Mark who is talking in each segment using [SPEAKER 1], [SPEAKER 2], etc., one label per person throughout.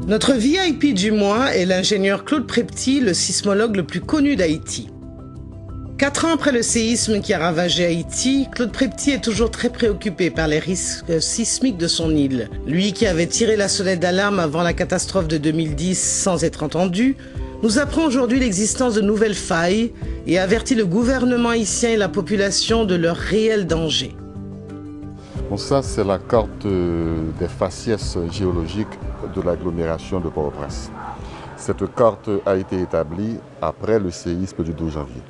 [SPEAKER 1] Notre VIP du mois est l'ingénieur Claude Prepty, le sismologue le plus connu d'Haïti. 4 ans après le séisme qui a ravagé Haïti, Claude Prepty est toujours très préoccupé par les risques sismiques de son île. Lui qui avait tiré la sonnette d'alarme avant la catastrophe de 2010 sans être entendu, nous apprend aujourd'hui l'existence de nouvelles failles et avertit le gouvernement haïtien et la population de leur réel danger.
[SPEAKER 2] Bon, ça, c'est la carte des faciès géologiques de l'agglomération de Port-au-Prince. Cette carte a été établie après le séisme du 12 janvier.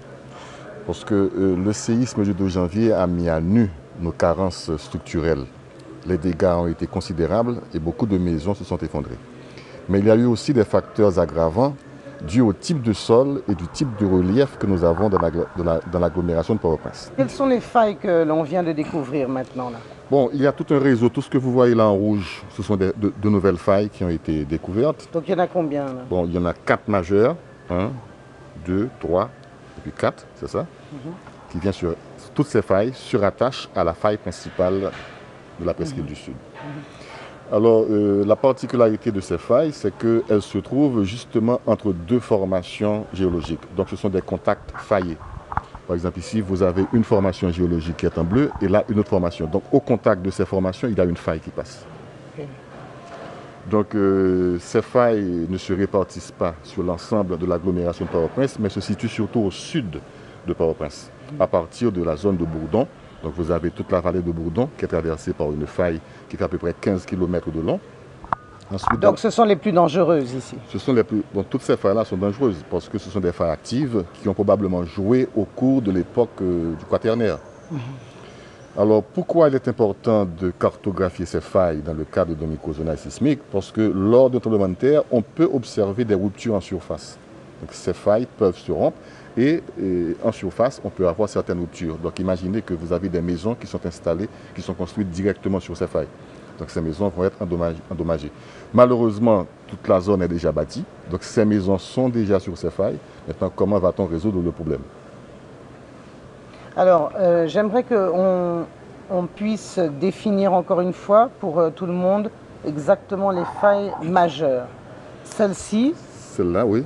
[SPEAKER 2] Parce que le séisme du 12 janvier a mis à nu nos carences structurelles. Les dégâts ont été considérables et beaucoup de maisons se sont effondrées. Mais il y a eu aussi des facteurs aggravants dus au type de sol et du type de relief que nous avons dans l'agglomération de Port-au-Prince.
[SPEAKER 1] Quelles sont les failles que l'on vient de découvrir maintenant là?
[SPEAKER 2] Bon, il y a tout un réseau. Tout ce que vous voyez là en rouge, ce sont de nouvelles failles qui ont été découvertes.
[SPEAKER 1] Donc il y en a combien là?
[SPEAKER 2] Bon, il y en a 4 majeures. 1, 2, 3, et puis 4, c'est ça? Qui vient sur... Toutes ces failles se rattachent à la faille principale de la presqu'île du Sud. Alors, la particularité de ces failles, c'est qu'elles se trouvent justement entre 2 formations géologiques. Donc, ce sont des contacts faillés. Par exemple, ici, vous avez une formation géologique qui est en bleu et là, une autre formation. Donc, au contact de ces formations, il y a une faille qui passe. Donc, ces failles ne se répartissent pas sur l'ensemble de l'agglomération de Port-au-Prince, mais se situent surtout au sud de Port-au-Prince, à partir de la zone de Bourdon. Donc, vous avez toute la vallée de Bourdon qui est traversée par une faille qui fait à peu près 15 km de long. Ensuite,
[SPEAKER 1] donc ce sont les plus dangereuses ici?
[SPEAKER 2] Ce sont les plus... Bon, toutes ces failles-là sont dangereuses parce que ce sont des failles actives qui ont probablement joué au cours de l'époque du Quaternaire. Alors pourquoi il est important de cartographier ces failles dans le cadre de microzonage sismique? Parce que lors d'un tremblement de terre, on peut observer des ruptures en surface. Donc ces failles peuvent se rompre et en surface, on peut avoir certaines ruptures. Donc imaginez que vous avez des maisons qui sont installées, qui sont construites directement sur ces failles. Donc ces maisons vont être endommagées. Malheureusement, toute la zone est déjà bâtie. Donc ces maisons sont déjà sur ces failles. Maintenant, comment va-t-on résoudre le problème?
[SPEAKER 1] Alors, j'aimerais qu'on puisse définir encore une fois pour tout le monde exactement les failles majeures. Celle-ci?
[SPEAKER 2] Celle-là, oui.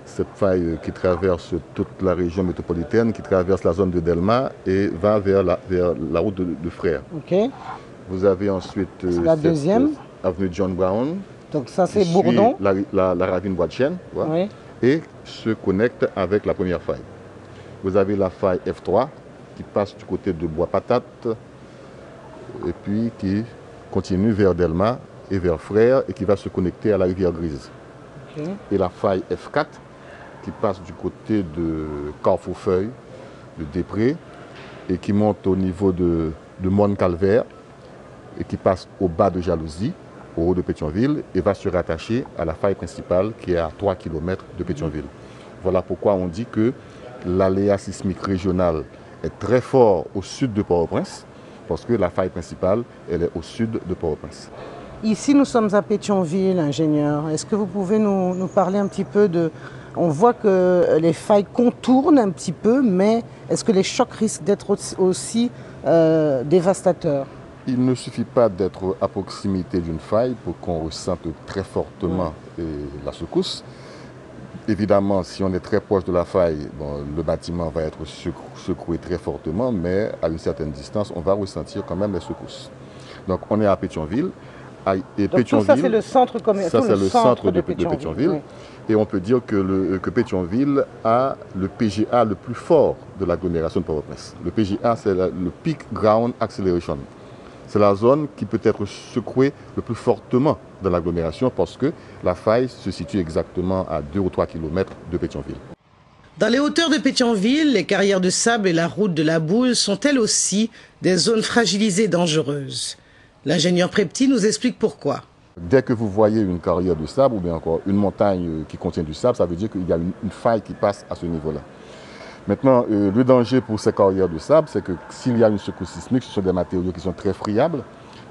[SPEAKER 2] Cette faille qui traverse toute la région métropolitaine, qui traverse la zone de Delma et va vers la route de Frères.
[SPEAKER 1] Ok.
[SPEAKER 2] Vous avez ensuite
[SPEAKER 1] la deuxième
[SPEAKER 2] avenue John Brown.
[SPEAKER 1] Donc ça c'est Bourdon.
[SPEAKER 2] La ravine Bois de Chêne. Voilà, oui. Et se connecte avec la première faille. Vous avez la faille F3 qui passe du côté de Bois Patate et puis qui continue vers Delma et vers Frères et qui va se connecter à la rivière Grise. Okay. Et la faille F4 qui passe du côté de Carrefour-Feuille, de Després et qui monte au niveau de Monde-Calvaire et qui passe au bas de Jalousie, au haut de Pétionville, et va se rattacher à la faille principale qui est à 3 km de Pétionville. Voilà pourquoi on dit que l'aléa sismique régional est très fort au sud de Port-au-Prince, parce que la faille principale, elle est au sud de Port-au-Prince.
[SPEAKER 1] Ici, nous sommes à Pétionville, ingénieur. Est-ce que vous pouvez nous parler un petit peu de... On voit que les failles contournent un petit peu, mais est-ce que les chocs risquent d'être aussi dévastateurs?
[SPEAKER 2] Il ne suffit pas d'être à proximité d'une faille pour qu'on ressente très fortement la secousse. Évidemment, si on est très proche de la faille, bon, le bâtiment va être secoué très fortement, mais à une certaine distance, on va ressentir quand même les secousses. Donc on est à Pétionville.
[SPEAKER 1] Et donc tout ça, c'est le centre commercial.
[SPEAKER 2] Ça, c'est le centre de Pétionville. Oui. Et on peut dire que Pétionville a le PGA le plus fort de l'agglomération de Port-au-Prince. Le PGA, c'est le Peak Ground Acceleration. C'est la zone qui peut être secouée le plus fortement dans l'agglomération parce que la faille se situe exactement à 2 ou 3 km de Pétionville.
[SPEAKER 1] Dans les hauteurs de Pétionville, les carrières de sable et la route de la Boule sont elles aussi des zones fragilisées et dangereuses. L'ingénieur Prepty nous explique pourquoi.
[SPEAKER 2] Dès que vous voyez une carrière de sable ou bien encore une montagne qui contient du sable, ça veut dire qu'il y a une faille qui passe à ce niveau-là. Maintenant, le danger pour ces carrières de sable, c'est que s'il y a une secousse sismique, ce sont des matériaux qui sont très friables.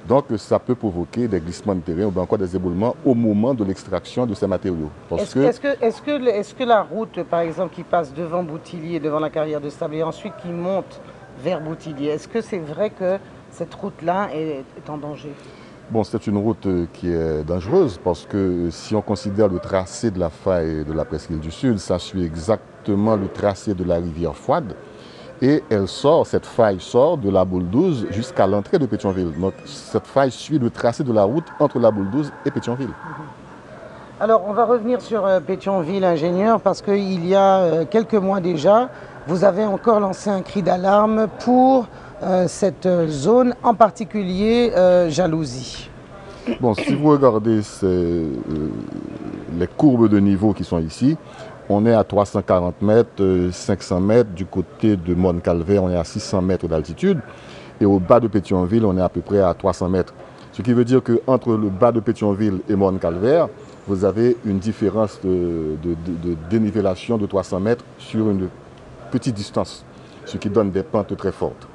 [SPEAKER 2] Donc, ça peut provoquer des glissements de terrain ou bien encore des éboulements au moment de l'extraction de ces matériaux.
[SPEAKER 1] Est-ce que la route, par exemple, qui passe devant Boutillier, devant la carrière de sable, et ensuite qui monte vers Boutillier, est-ce que c'est vrai que cette route-là est en danger?
[SPEAKER 2] Bon, c'est une route qui est dangereuse parce que si on considère le tracé de la faille de la presqu'île du Sud, ça suit exactement le tracé de la rivière Fouad. Et cette faille sort de la boule 12 jusqu'à l'entrée de Pétionville. Donc cette faille suit le tracé de la route entre la boule 12 et Pétionville.
[SPEAKER 1] Alors on va revenir sur Pétionville, ingénieur, parce qu'il y a quelques mois déjà, vous avez encore lancé un cri d'alarme pour cette zone, en particulier Jalousie.
[SPEAKER 2] Bon, si vous regardez les courbes de niveau qui sont ici, on est à 340 mètres, 500 mètres. Du côté de Morne-Calvaire, on est à 600 mètres d'altitude. Et au bas de Pétionville, on est à peu près à 300 mètres. Ce qui veut dire qu'entre le bas de Pétionville et Morne-Calvaire, vous avez une différence de dénivellation de 300 mètres sur une petite distance, ce qui donne des pentes très fortes.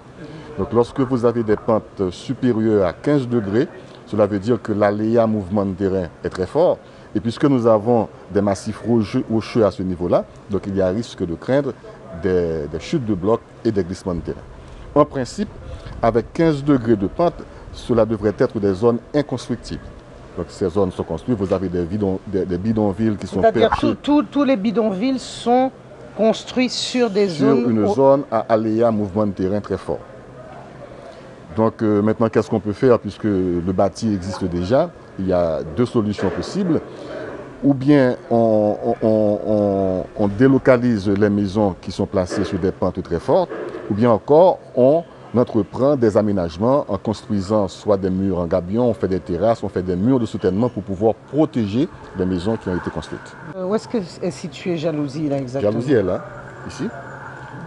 [SPEAKER 2] Donc lorsque vous avez des pentes supérieures à 15 degrés, cela veut dire que l'aléa mouvement de terrain est très fort. Et puisque nous avons des massifs rocheux à ce niveau-là, donc il y a risque de craindre des chutes de blocs et des glissements de terrain. En principe, avec 15 degrés de pente, cela devrait être des zones inconstructibles. Donc ces zones sont construites, vous avez des bidonvilles qui sont perchés.
[SPEAKER 1] C'est-à-dire tous les bidonvilles sont construits sur des zones...
[SPEAKER 2] Sur une zone à aléa mouvement de terrain très fort. Donc maintenant, qu'est-ce qu'on peut faire puisque le bâti existe déjà? Il y a deux solutions possibles. Ou bien on délocalise les maisons qui sont placées sur des pentes très fortes, ou bien encore on entreprend des aménagements en construisant soit des murs en gabion, on fait des terrasses, on fait des murs de soutènement pour pouvoir protéger les maisons qui ont été construites.
[SPEAKER 1] Où est-ce que est située Jalousie là exactement?
[SPEAKER 2] Jalousie est là, ici.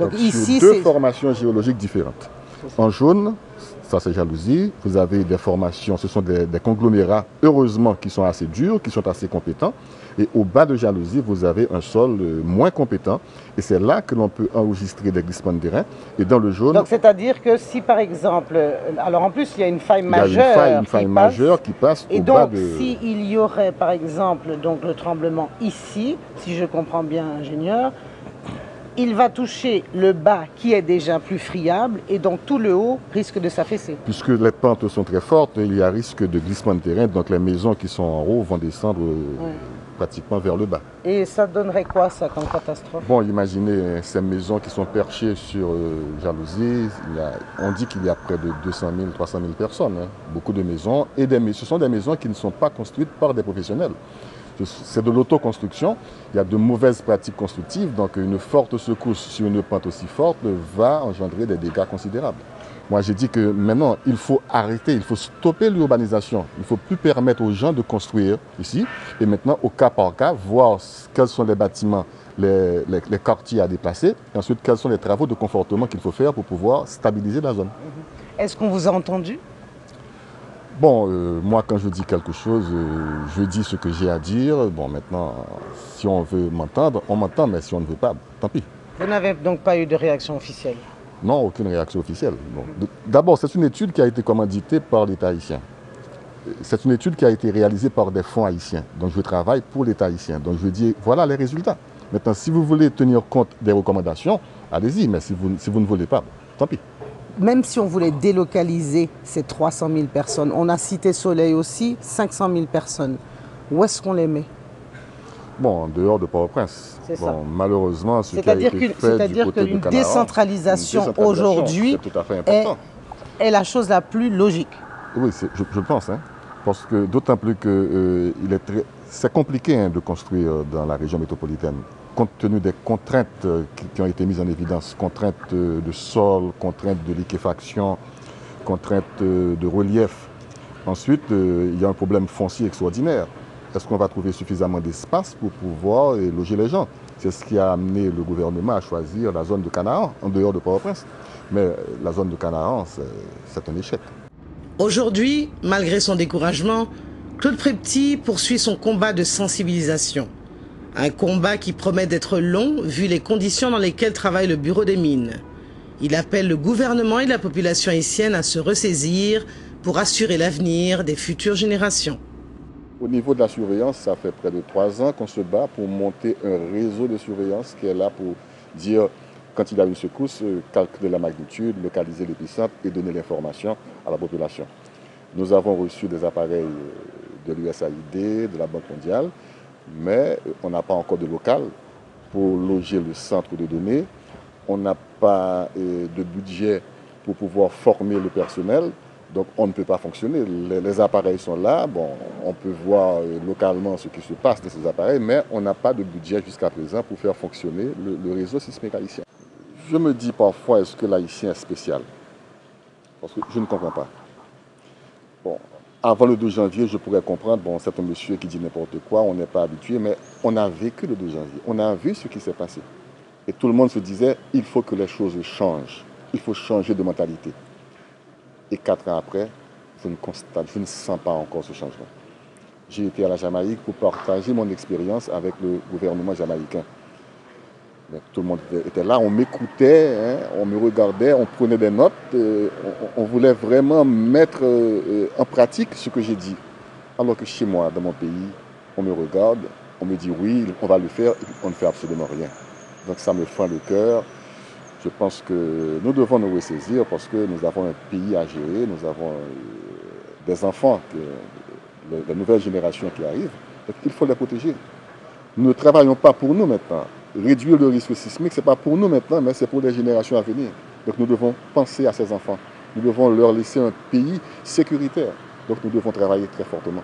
[SPEAKER 1] Donc ici,
[SPEAKER 2] sur deux formations géologiques différentes. En jaune, ça c'est Jalousie, vous avez des formations, ce sont des conglomérats, heureusement, qui sont assez durs, qui sont assez compétents. Et au bas de Jalousie, vous avez un sol moins compétent. Et c'est là que l'on peut enregistrer des glissements de terrain. Et dans le jaune...
[SPEAKER 1] Donc c'est-à-dire que si par exemple... Alors en plus, il y a une faille majeure.
[SPEAKER 2] Il y a une faille majeure qui passe
[SPEAKER 1] et
[SPEAKER 2] au
[SPEAKER 1] donc,
[SPEAKER 2] bas de...
[SPEAKER 1] s'il y aurait par exemple donc, le tremblement ici, si je comprends bien, ingénieur, il va toucher le bas qui est déjà plus friable et donc tout le haut risque de s'affaisser.
[SPEAKER 2] Puisque les pentes sont très fortes, il y a risque de glissement de terrain, donc les maisons qui sont en haut vont descendre pratiquement vers le bas.
[SPEAKER 1] Et ça donnerait quoi ça comme catastrophe?
[SPEAKER 2] Bon, imaginez ces maisons qui sont perchées sur Jalousie, on dit qu'il y a près de 200 000, 300 000 personnes, hein, beaucoup de maisons, et ce sont des maisons qui ne sont pas construites par des professionnels. C'est de l'autoconstruction, il y a de mauvaises pratiques constructives, donc une forte secousse sur une pente aussi forte va engendrer des dégâts considérables. Moi j'ai dit que maintenant il faut arrêter, il faut stopper l'urbanisation, il ne faut plus permettre aux gens de construire ici, et maintenant au cas par cas, voir quels sont les bâtiments, les quartiers à déplacer, et ensuite quels sont les travaux de confortement qu'il faut faire pour pouvoir stabiliser la zone.
[SPEAKER 1] Est-ce qu'on vous a entendu ?
[SPEAKER 2] Bon, moi, quand je dis quelque chose, je dis ce que j'ai à dire. Bon, maintenant, si on veut m'entendre, on m'entend, mais si on ne veut pas, tant pis.
[SPEAKER 1] Vous n'avez donc pas eu de réaction officielle?
[SPEAKER 2] Non, aucune réaction officielle. Bon. D'abord, c'est une étude qui a été commanditée par l'État haïtien. C'est une étude qui a été réalisée par des fonds haïtiens. Donc, je travaille pour l'État haïtien. Donc, je dis, voilà les résultats. Maintenant, si vous voulez tenir compte des recommandations, allez-y, mais si vous ne voulez pas, tant pis.
[SPEAKER 1] Même si on voulait délocaliser ces 300 000 personnes, on a cité Soleil aussi, 500 000 personnes. Où est-ce qu'on les met?
[SPEAKER 2] Bon, en dehors de Port-au-Prince.
[SPEAKER 1] C'est ça.
[SPEAKER 2] Malheureusement, ce qui a été fait du côté de Canaran,
[SPEAKER 1] qu'une décentralisation aujourd'hui est la chose la plus logique.
[SPEAKER 2] Oui, je pense. Hein, parce que d'autant plus que c'est compliqué de construire dans la région métropolitaine. Compte tenu des contraintes qui ont été mises en évidence, contraintes de sol, contraintes de liquéfaction, contraintes de relief. Ensuite, il y a un problème foncier extraordinaire. Est-ce qu'on va trouver suffisamment d'espace pour pouvoir loger les gens? C'est ce qui a amené le gouvernement à choisir la zone de Canaran, en dehors de Port-au-Prince. Mais la zone de Canaran, c'est un échec.
[SPEAKER 1] Aujourd'hui, malgré son découragement, Claude Prépty poursuit son combat de sensibilisation. Un combat qui promet d'être long vu les conditions dans lesquelles travaille le Bureau des mines. Il appelle le gouvernement et la population haïtienne à se ressaisir pour assurer l'avenir des futures générations.
[SPEAKER 2] Au niveau de la surveillance, ça fait près de 3 ans qu'on se bat pour monter un réseau de surveillance qui est là pour dire, quand il y a une secousse, calculer la magnitude, localiser l'épicentre et donner l'information à la population. Nous avons reçu des appareils de l'USAID, de la Banque mondiale, mais on n'a pas encore de local pour loger le centre de données. On n'a pas de budget pour pouvoir former le personnel, donc on ne peut pas fonctionner. Les appareils sont là, bon, on peut voir localement ce qui se passe dans ces appareils, mais on n'a pas de budget jusqu'à présent pour faire fonctionner le réseau sismique haïtien. Je me dis parfois, est-ce que l'haïtien est spécial? Parce que je ne comprends pas. Bon, avant le 2 janvier, je pourrais comprendre, bon, c'est un monsieur qui dit n'importe quoi, on n'est pas habitué, mais on a vécu le 2 janvier, on a vu ce qui s'est passé. Et tout le monde se disait, il faut que les choses changent, il faut changer de mentalité. Et 4 ans après, je ne sens pas encore ce changement. J'ai été à la Jamaïque pour partager mon expérience avec le gouvernement jamaïcain. Mais tout le monde était là, on m'écoutait, hein, on me regardait, on prenait des notes, on voulait vraiment mettre en pratique ce que j'ai dit. Alors que chez moi, dans mon pays, on me regarde, on me dit oui, on va le faire, et puis on ne fait absolument rien. Donc ça me fend le cœur. Je pense que nous devons nous ressaisir parce que nous avons un pays à gérer, nous avons des enfants, les nouvelles générations qui arrivent, et il faut les protéger. Nous ne travaillons pas pour nous maintenant. Réduire le risque sismique, ce n'est pas pour nous maintenant, mais c'est pour les générations à venir. Donc nous devons penser à ces enfants. Nous devons leur laisser un pays sécuritaire. Donc nous devons travailler très fortement.